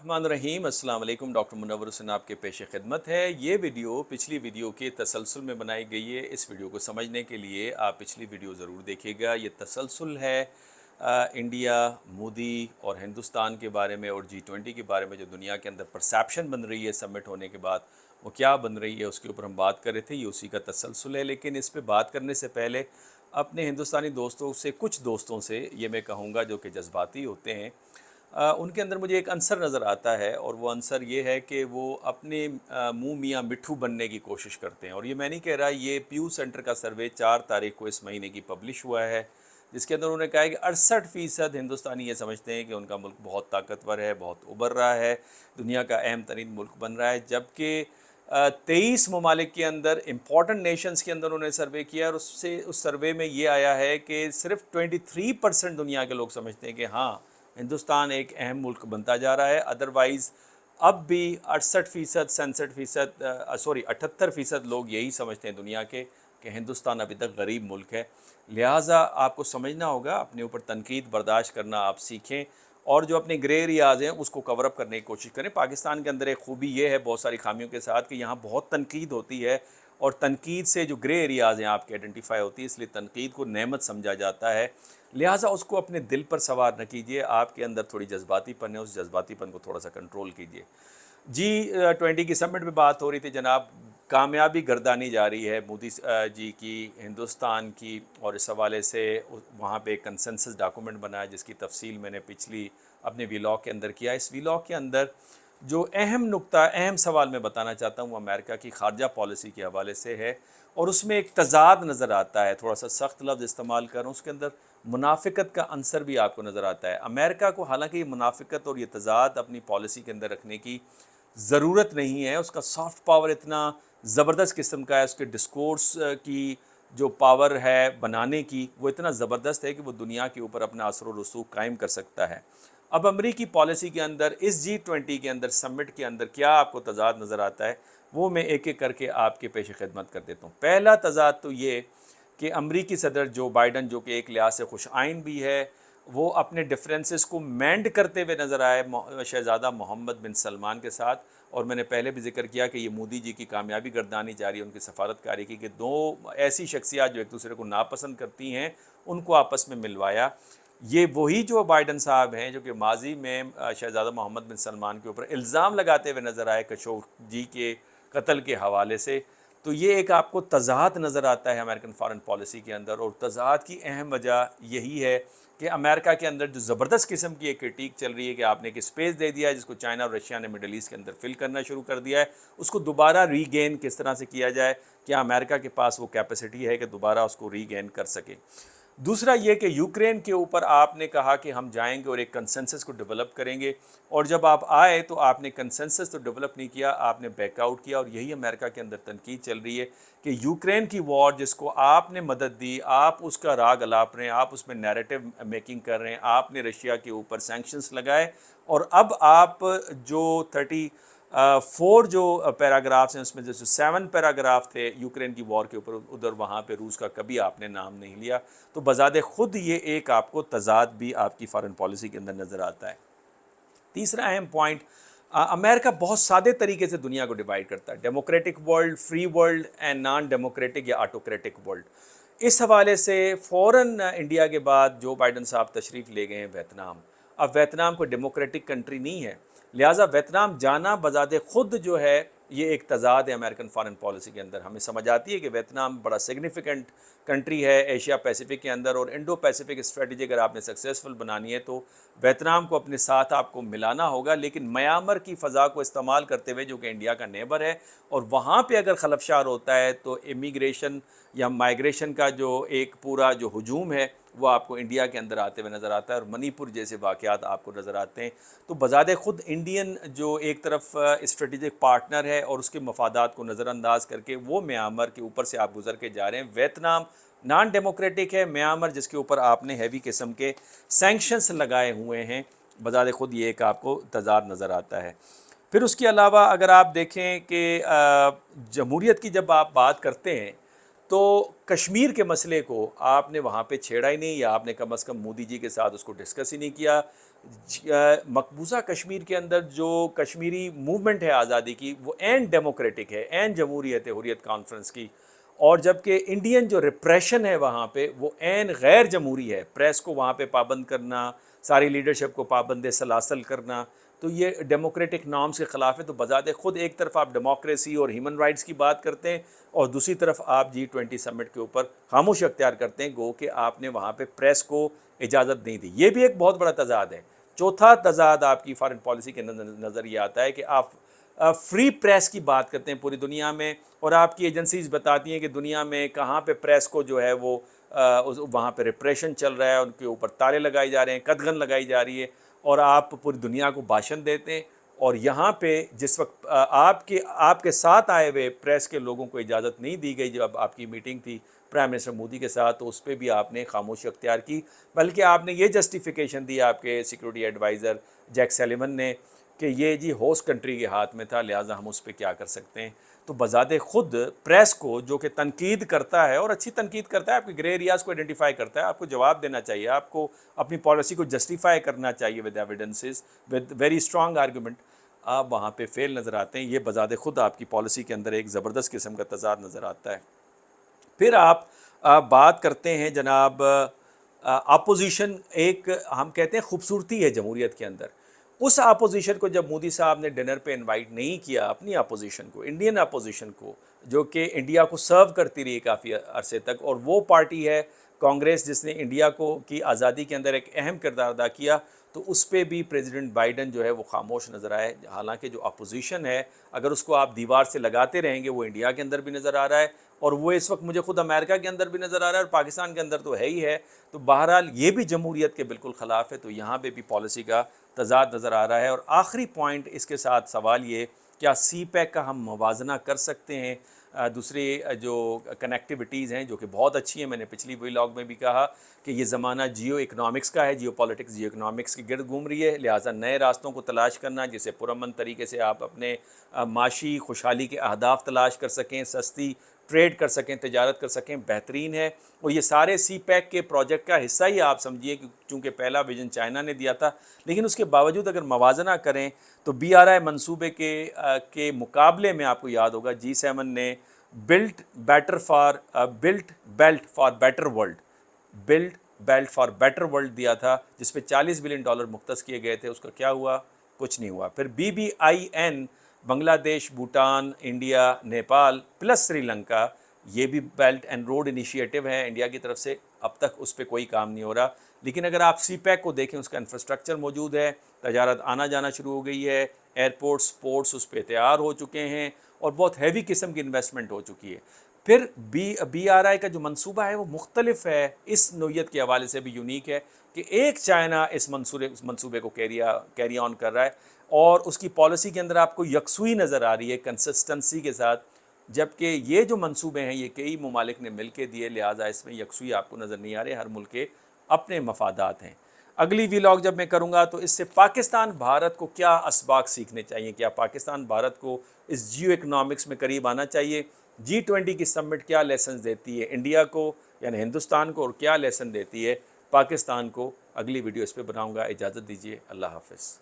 रहमान रहीम। अस्सलाम वालेकुम। डॉक्टर मुनव्वर हुसैन आपके पेश खिदमत है। ये वीडियो पिछली वीडियो के तसलसल में बनाई गई है। इस वीडियो को समझने के लिए आप पिछली वीडियो ज़रूर देखिएगा। ये तसलसल है इंडिया, मोदी और हिंदुस्तान के बारे में और G20 के बारे में जो दुनिया के अंदर परसेप्शन बन रही है समिट होने के बाद, वो क्या बन रही है उसके ऊपर हम बात कर रहे थे। ये उसी का तसलसल है। लेकिन इस पे बात करने से पहले अपने हिंदुस्तानी दोस्तों से, कुछ दोस्तों से ये मैं कहूँगा जो कि जज्बाती होते हैं, उनके अंदर मुझे एक अंसर नज़र आता है और वो अंसर ये है कि वो अपने मुँह मियाँ मिट्ठू बनने की कोशिश करते हैं। और ये मैं नहीं कह रहा, ये प्यू सेंटर का सर्वे 4 तारीख को इस महीने की पब्लिश हुआ है, जिसके अंदर उन्होंने कहा है कि 68% हिंदुस्तानी ये समझते हैं कि उनका मुल्क बहुत ताकतवर है, बहुत उभर रहा है, दुनिया का अहम तरीन मुल्क बन रहा है। जबकि 23 ममालिक के अंदर, इम्पॉर्टेंट नेशंस के अंदर उन्होंने सर्वे किया और उससे उस सर्वे में ये आया है कि सिर्फ 23% दुनिया के लोग समझते हैं कि हाँ, हिंदुस्तान एक अहम मुल्क बनता जा रहा है। अदरवाइज़ अब भी 68%, 67%, सॉरी 78% लोग यही समझते हैं दुनिया के कि हिंदुस्तान अभी तक गरीब मुल्क है। लिहाजा आपको समझना होगा, अपने ऊपर तनकीद बर्दाश्त करना आप सीखें और जो अपने ग्रे एरियाज़ हैं उसको कवर अप करने की कोशिश करें। पाकिस्तान के अंदर एक खूबी ये है, बहुत सारी खामियों के साथ, कि यहाँ बहुत तनकीद होती है और तनकीद से जो ग्रे एरियाज़ हैं आपके आइडेंटिफाई होती है, इसलिए तनकीद को नेमत समझा जाता है। लिहाजा उसको अपने दिल पर सवार न कीजिए। आपके अंदर थोड़ी जज्बातीपन है, उस जज्बातीपन को थोड़ा सा कंट्रोल कीजिए। G20 की समिट में बात हो रही थी जनाब, कामयाबी गर्दानी जा रही है मोदी जी की, हिंदुस्तान की, और इस हवाले से वहाँ पे एक कंसेंसस डॉक्यूमेंट बना है जिसकी तफसील मैंने पिछली अपने वीलॉग के अंदर किया। इस वीलॉग के अंदर जो अहम नुक्ता, अहम सवाल मैं बताना चाहता हूँ, वो अमेरिका की खारजा पॉलिसी के हवाले से है और उसमें एक तज़ाद नज़र आता है। थोड़ा सा सख्त लफ्ज़ इस्तेमाल करूँ, उसके अंदर मुनाफिकत का अंसर भी आपको नज़र आता है। अमेरिका को हालांकि ये मुनाफिकत और ये तज़ाद अपनी पॉलिसी के अंदर रखने की ज़रूरत नहीं है। उसका सॉफ्ट पावर इतना ज़बरदस्त किस्म का है, उसके डिस्कोर्स की जो पावर है बनाने की, वो इतना ज़बरदस्त है कि वो दुनिया के ऊपर अपना असर और रसूख कायम कर सकता है। अब अमरीकी पॉलिसी के अंदर, इस G20 के अंदर, समिट के अंदर क्या आपको तज़ाद नज़र आता है, वो मैं एक एक करके आपके पेश खिदमत कर देता हूँ। पहला तज़ाद तो ये कि अमरीकी सदर जो बाइडन, जो कि एक लिहाज से खुश आइन भी है, वो अपने डिफरेंसेस को मेंड करते हुए नज़र आए शहज़ादा मोहम्मद बिन सलमान के साथ। और मैंने पहले भी जिक्र किया कि ये मोदी जी की कामयाबी गर्दानी जा रही है, उनकी सफारतकारी की, कि दो ऐसी शख्सियात जो एक दूसरे को नापसंद करती हैं उनको आपस में मिलवाया। ये वही जो बाइडन साहब हैं जो कि माजी में शहज़ादा मोहम्मद बिन सलमान के ऊपर इल्ज़ाम लगाते हुए नज़र आए खशोगी के कत्ल के हवाले से। तो ये एक आपको तज़ाद नज़र आता है अमेरिकन फॉरेन पॉलिसी के अंदर। और तज़ाद की अहम वजह यही है कि अमेरिका के अंदर जो ज़बरदस्त किस्म की एक क्रिटिक चल रही है कि आपने एक स्पेस दे दिया है जिसको चाइना और रशिया ने मिडल ईस्ट के अंदर फिल करना शुरू कर दिया है, उसको दोबारा रीगेन किस तरह से किया जाए, क्या अमेरिका के पास वो कैपेसिटी है कि दोबारा उसको रीगेन कर सके। दूसरा ये कि यूक्रेन के ऊपर आपने कहा कि हम जाएंगे और एक कंसेंसस को डेवलप करेंगे, और जब आप आए तो आपने कंसेंसस तो डेवलप नहीं किया, आपने बैकआउट किया। और यही अमेरिका के अंदर तनकीद चल रही है कि यूक्रेन की वॉर जिसको आपने मदद दी, आप उसका राग अलाप रहे हैं, आप उसमें नैरेटिव मेकिंग कर रहे हैं, आपने रशिया के ऊपर सैंक्शंस लगाए, और अब आप जो 34 जो पैराग्राफ्स हैं उसमें जैसे 7 पैराग्राफ थे यूक्रेन की वॉर के ऊपर, उधर वहाँ पे रूस का कभी आपने नाम नहीं लिया। तो बजाते ख़ुद ये एक आपको तज़ाद भी आपकी फ़ॉरेन पॉलिसी के अंदर नज़र आता है। तीसरा अहम पॉइंट, अमेरिका बहुत सादे तरीके से दुनिया को डिवाइड करता है, democratic world, free world and non democratic या ऑटोक्रेटिक वर्ल्ड। इस हवाले से फ़ौरन इंडिया के बाद जो बाइडन साहब तशरीफ़ ले गए हैं वियतनाम, अब वियतनाम कोई डेमोक्रेटिक कंट्री नहीं है, लिहाजा वियतनाम जाना बजाते ख़ुद जो है ये एक तज़ाद है अमेरिकन फॉरेन पॉलिसी के अंदर। हमें समझ आती है कि वियतनाम बड़ा सिग्निफिकेंट कंट्री है एशिया पैसिफिक के अंदर, और इंडो पैसिफिक स्ट्रेटजी अगर आपने सक्सेसफुल बनानी है तो वियतनाम को अपने साथ आपको मिलाना होगा, लेकिन म्यांमार की फ़ज़ा को इस्तेमाल करते हुए, जो कि इंडिया का नेबर है, और वहाँ पे अगर खलफशार होता है तो इमिग्रेशन या माइग्रेशन का जो एक पूरा जो हुजूम है वो आपको इंडिया के अंदर आते हुए नज़र आता है, और मणिपुर जैसे वाक़यात आपको नज़र आते हैं। तो बज़ाते ख़ुद इंडियन जो एक तरफ स्ट्रेटेजिक पार्टनर है और उसके मफादात को नज़रअंदाज करके वो म्यांमार के ऊपर से आप गुज़र के जा रहे हैं। वियतनाम नॉन डेमोक्रेटिक है, म्यांमार जिसके ऊपर आपने हैवी किस्म के सैंक्शंस लगाए हुए हैं, बज़ाते ख़ुद ये एक आपको तज़ाद नज़र आता है। फिर उसके अलावा अगर आप देखें कि जमहूरियत की जब आप बात करते हैं तो कश्मीर के मसले को आपने वहाँ पे छेड़ा ही नहीं, या आपने कम अज़ कम मोदी जी के साथ उसको डिस्कस ही नहीं किया। مقبوضہ کشمیر کے اندر جو کشمیری موومنٹ ہے آزادی کی، وہ عین ڈیموکریٹک ہے، عین جمہوریت حریت کانفرنس کی، اور جبکہ انڈین جو ریپریشن ہے وہاں پہ وہ عین غیر جمہوری ہے، پریس کو وہاں پہ پابند کرنا، ساری لیڈرشپ کو پابند سلاسل کرنا، تو یہ ڈیموکریٹک نارمز کے خلاف ہے۔ تو بذات خود ایک طرف آپ ڈیموکریسی اور ہیومن رائٹس کی بات کرتے ہیں، اور دوسری طرف آپ G20 سمٹ کے اوپر خاموش اختیار کرتے ہیں، گو کہ آپ نے وہاں پہ پریس کو اجازت نہیں دی۔ یہ بھی ایک بہت بڑا تضاد ہے۔ چوتھا تضاد آپ کی فارن پالیسی کے نظر یہ آتا ہے کہ آپ فری پریس کی بات کرتے ہیں پوری دنیا میں، اور آپ کی ایجنسیز بتاتی ہیں کہ دنیا میں کہاں پہ پریس کو جو ہے وہ وہاں پہ ریپریشن چل رہا ہے، ان کے اوپر تالے لگائی جا رہے ہیں، قدغن لگائی جا رہی ہے، اور آپ پوری دنیا کو بھاشن دیتے ہیں، اور یہاں پہ جس وقت آپ کے ساتھ آئے ہوئے پریس کے لوگوں کو اجازت نہیں دی گئی، جب آپ کی میٹنگ تھی پرائم منسٹر مودی کے ساتھ، تو اس پہ بھی آپ نے خاموشی اختیار کی، بلکہ آپ نے یہ جسٹیفیکیشن دی آپ کے سیکورٹی ایڈوائزر جیک سیلیون نے کہ یہ جی ہوسٹ کنٹری کے ہاتھ میں تھا، لہٰذا ہم اس پہ کیا کر سکتے ہیں۔ تو بذات خود پریس کو جو کہ تنقید کرتا ہے، اور اچھی تنقید کرتا ہے، آپ کے گرے ایریاز کو آئیڈینٹیفائی کرتا ہے، آپ کو جواب دینا چاہیے، آپ کو اپنی پالیسی کو جسٹیفائی کرنا چاہیے with evidences, with very strong argument, آپ وہاں پہ فیل نظر آتے ہیں۔ یہ بذات خود آپ کی پالیسی کے اندر ایک زبردست قسم کا تضاد نظر آتا ہے۔ پھر آپ بات کرتے ہیں جناب اپوزیشن، ایک ہم کہتے ہیں خوبصورتی ہے جمہوریت کے اندر، اس اپوزیشن کو جب مودی صاحب نے ڈنر پہ انوائٹ نہیں کیا، اپنی اپوزیشن کو، انڈین اپوزیشن کو، جو کہ انڈیا کو سرو کرتی رہی کافی عرصے تک، اور وہ پارٹی ہے کانگریس جس نے انڈیا کو کی آزادی کے اندر ایک اہم کردار ادا کیا، تو اس پہ بھی پریزیڈنٹ بائیڈن جو ہے وہ خاموش نظر آئے۔ حالانکہ جو اپوزیشن ہے، اگر اس کو آپ دیوار سے لگاتے رہیں گے، وہ انڈیا کے اندر بھی نظر آ رہا ہے، اور وہ اس وقت مجھے خود امریکہ کے اندر بھی نظر آ رہا ہے، اور پاکستان کے اندر تو ہے ہی ہے، تو بہرحال یہ بھی جمہوریت کے بالکل خلاف ہے۔ تو یہاں پہ بھی پالیسی کا تضاد نظر آ رہا ہے۔ اور آخری پوائنٹ اس کے ساتھ سوال یہ، کیا سی پیک کا ہم موازنہ کر سکتے ہیں دوسری جو کنیکٹیوٹیز ہیں جو کہ بہت اچھی ہیں؟ میں نے پچھلی ولاگ میں بھی کہا کہ یہ زمانہ جیو اکنامکس کا ہے، جیو پالیٹکس جیو اکنامکس کی گرد گھوم رہی ہے، لہٰذا نئے راستوں کو تلاش کرنا جسے پرامن طریقے سے آپ اپنے معاشی خوشحالی کے اہداف تلاش کر سکیں، سستی ٹریڈ کر سکیں، تجارت کر سکیں، بہترین ہے۔ اور یہ سارے سی پیک کے پروجیکٹ کا حصہ ہی آپ سمجھیے، چونکہ پہلا ویژن چائنا نے دیا تھا، لیکن اس کے باوجود اگر موازنہ کریں تو BRI منصوبے کے مقابلے میں آپ کو یاد ہوگا G7 نے build belt for better world, build belt for better world دیا تھا، جس پہ $40 بلین مختص کیے گئے تھے۔ اس کا کیا ہوا؟ کچھ نہیں ہوا۔ پھر BBIN، بنگلہ دیش، بھوٹان، انڈیا، نیپال پلس سری لنکا، یہ بھی بیلٹ اینڈ روڈ انیشیٹو ہے انڈیا کی طرف سے، اب تک اس پہ کوئی کام نہیں ہو رہا۔ لیکن اگر آپ سی پیک کو دیکھیں، اس کا انفراسٹرکچر موجود ہے، تجارت آنا جانا شروع ہو گئی ہے، ایئرپورٹس پورٹس اس پہ تیار ہو چکے ہیں، اور بہت ہیوی قسم کی انویسٹمنٹ ہو چکی ہے۔ پھر BRI کا جو منصوبہ ہے وہ مختلف ہے، اس نوعیت کے حوالے سے بھی یونیک ہے کہ ایک چائنا اس منصوبے کو کیری آن کر رہا ہے، اور اس کی پالیسی کے اندر آپ کو یکسوئی نظر آ رہی ہے، کنسسٹنسی کے ساتھ، جبکہ یہ جو منصوبے ہیں یہ کئی ممالک نے مل کے دیے، لہٰذا اس میں یکسوئی آپ کو نظر نہیں آ رہے، ہر ملک کے اپنے مفادات ہیں۔ اگلی ولاگ جب میں کروں گا تو اس سے پاکستان بھارت کو کیا اسباق سیکھنے چاہیے، کیا پاکستان بھارت کو اس جیو اکنامکس میں قریب آنا چاہیے، G20 کی سمٹ کیا لیسنز دیتی ہے انڈیا کو یعنی ہندوستان کو، اور کیا لیسن دیتی ہے پاکستان کو، اگلی ویڈیو اس پہ بناؤں گا۔ اجازت دیجیے، اللہ حافظ۔